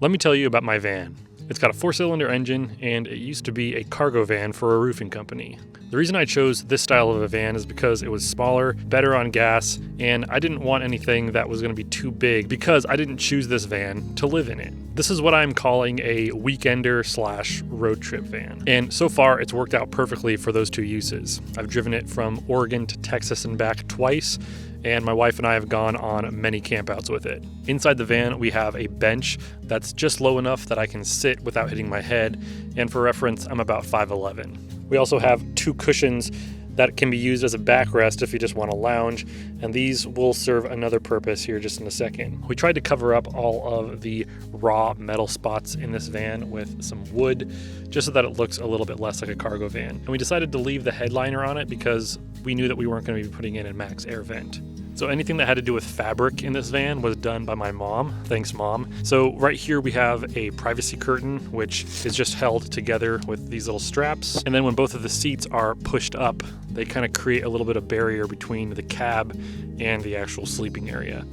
Let me tell you about my van. It's got a 4-cylinder engine, and it used to be a cargo van for a roofing company. The reason I chose this style of a van is because it was smaller, better on gas, and I didn't want anything that was going to be too big because I didn't choose this van to live in it. This is what I'm calling a weekender/road trip van. And so far, it's worked out perfectly for those two uses. I've driven it from Oregon to Texas and back twice, and my wife and I have gone on many campouts with it. Inside the van, we have a bench that's just low enough that I can sit without hitting my head, and for reference, I'm about 5'11". We also have 2 cushions that can be used as a backrest if you just want to lounge, and these will serve another purpose here just in a second. We tried to cover up all of the raw metal spots in this van with some wood, just so that it looks a little bit less like a cargo van. And we decided to leave the headliner on it because we knew that we weren't going to be putting in a max air vent. So anything that had to do with fabric in this van was done by my mom. Thanks, Mom. So right here we have a privacy curtain, which is just held together with these little straps. And then when both of the seats are pushed up, they kind of create a little bit of barrier between the cab and the actual sleeping area.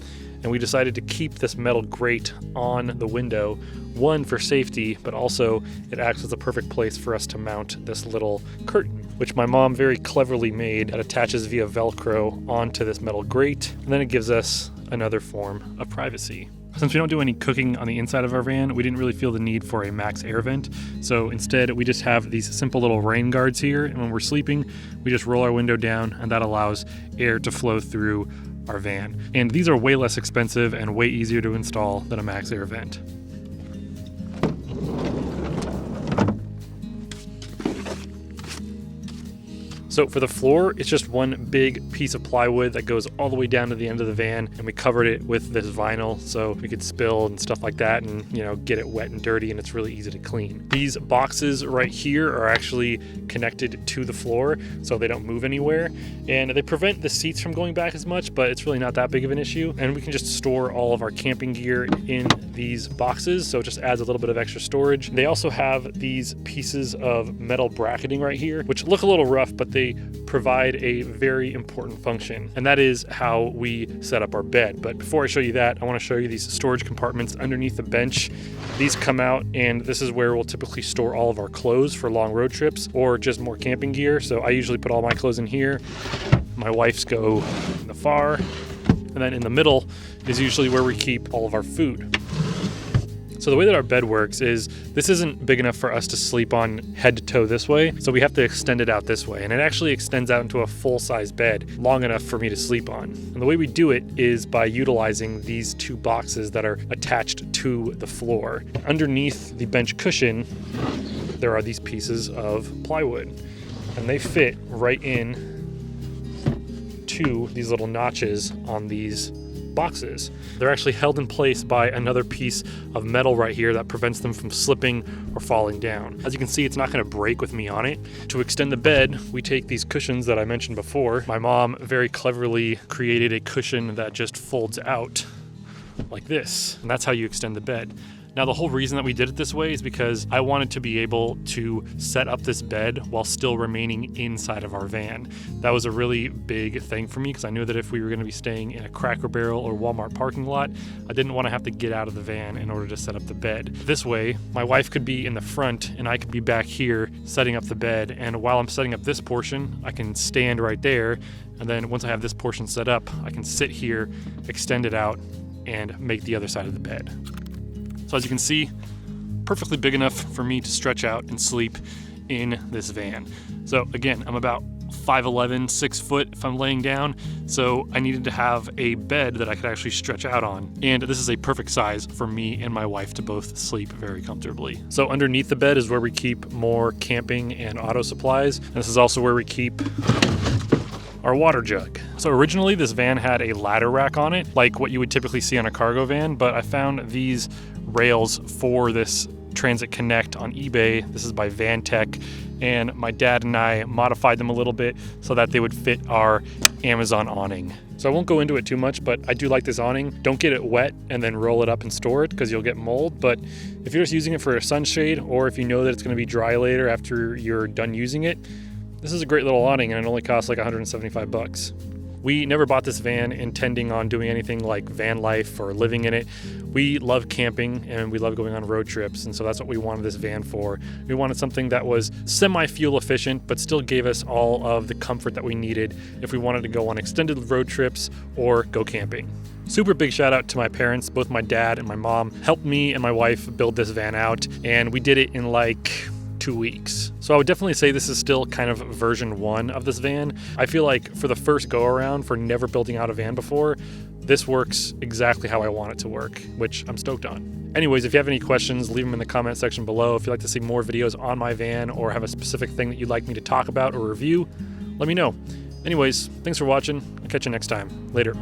And we decided to keep this metal grate on the window, one for safety, but also it acts as a perfect place for us to mount this little curtain, which my mom very cleverly made that attaches via Velcro onto this metal grate, and then it gives us another form of privacy. Since we don't do any cooking on the inside of our van, we didn't really feel the need for a max air vent. So instead, we just have these simple little rain guards here, and when we're sleeping, we just roll our window down, and that allows air to flow through our van. And these are way less expensive and way easier to install than a max air vent. So for the floor, it's just one big piece of plywood that goes all the way down to the end of the van, and we covered it with this vinyl so we could spill and stuff like that and, get it wet and dirty, and it's really easy to clean. These boxes right here are actually connected to the floor so they don't move anywhere, and they prevent the seats from going back as much, but it's really not that big of an issue. And we can just store all of our camping gear in these boxes, so it just adds a little bit of extra storage. They also have these pieces of metal bracketing right here, which look a little rough, but they provide a very important function, and that is how we set up our bed. But before I show you that, I want to show you these storage compartments underneath the bench. These come out, and this is where we'll typically store all of our clothes for long road trips or just more camping gear. So I usually put all my clothes in here. My wife's go in the far, and then in the middle is usually where we keep all of our food. So the way that our bed works is this isn't big enough for us to sleep on head to toe this way, so we have to extend it out this way. And it actually extends out into a full-size bed, long enough for me to sleep on. And the way we do it is by utilizing these 2 boxes that are attached to the floor. Underneath the bench cushion, there are these pieces of plywood, and they fit right in to these little notches on these boxes. They're actually held in place by another piece of metal right here that prevents them from slipping or falling down. As you can see, it's not going to break with me on it. To extend the bed, we take these cushions that I mentioned before. My mom very cleverly created a cushion that just folds out like this, and that's how you extend the bed. Now, the whole reason that we did it this way is because I wanted to be able to set up this bed while still remaining inside of our van. That was a really big thing for me because I knew that if we were going to be staying in a Cracker Barrel or Walmart parking lot, I didn't want to have to get out of the van in order to set up the bed. This way, my wife could be in the front and I could be back here setting up the bed. And while I'm setting up this portion, I can stand right there. And then once I have this portion set up, I can sit here, extend it out, and make the other side of the bed. So as you can see, perfectly big enough for me to stretch out and sleep in this van. So again, I'm about 5'11", 6 foot if I'm laying down, so I needed to have a bed that I could actually stretch out on. And this is a perfect size for me and my wife to both sleep very comfortably. So underneath the bed is where we keep more camping and auto supplies. And this is also where we keep our water jug. So originally this van had a ladder rack on it, like what you would typically see on a cargo van, but I found these rails for this Transit Connect on eBay. This is by Van Tech, and my dad and I modified them a little bit so that they would fit our Amazon awning. So I won't go into it too much, but I do like this awning. Don't get it wet and then roll it up and store it because you'll get mold. But if you're just using it for a sunshade, or if you know that it's going to be dry later after you're done using it, this is a great little awning, and it only costs like $175. We never bought this van intending on doing anything like van life or living in it. We love camping and we love going on road trips, and so that's what we wanted this van for. We wanted something that was semi-fuel efficient, but still gave us all of the comfort that we needed if we wanted to go on extended road trips or go camping. Super big shout out to my parents. Both my dad and my mom helped me and my wife build this van out, and we did it in like 2 weeks. So I would definitely say this is still kind of version 1 of this van. I feel like for the first go around, for never building out a van before, this works exactly how I want it to work, which I'm stoked on. Anyways, if you have any questions, leave them in the comment section below. If you'd like to see more videos on my van or have a specific thing that you'd like me to talk about or review, let me know. Anyways, thanks for watching. I'll catch you next time. Later.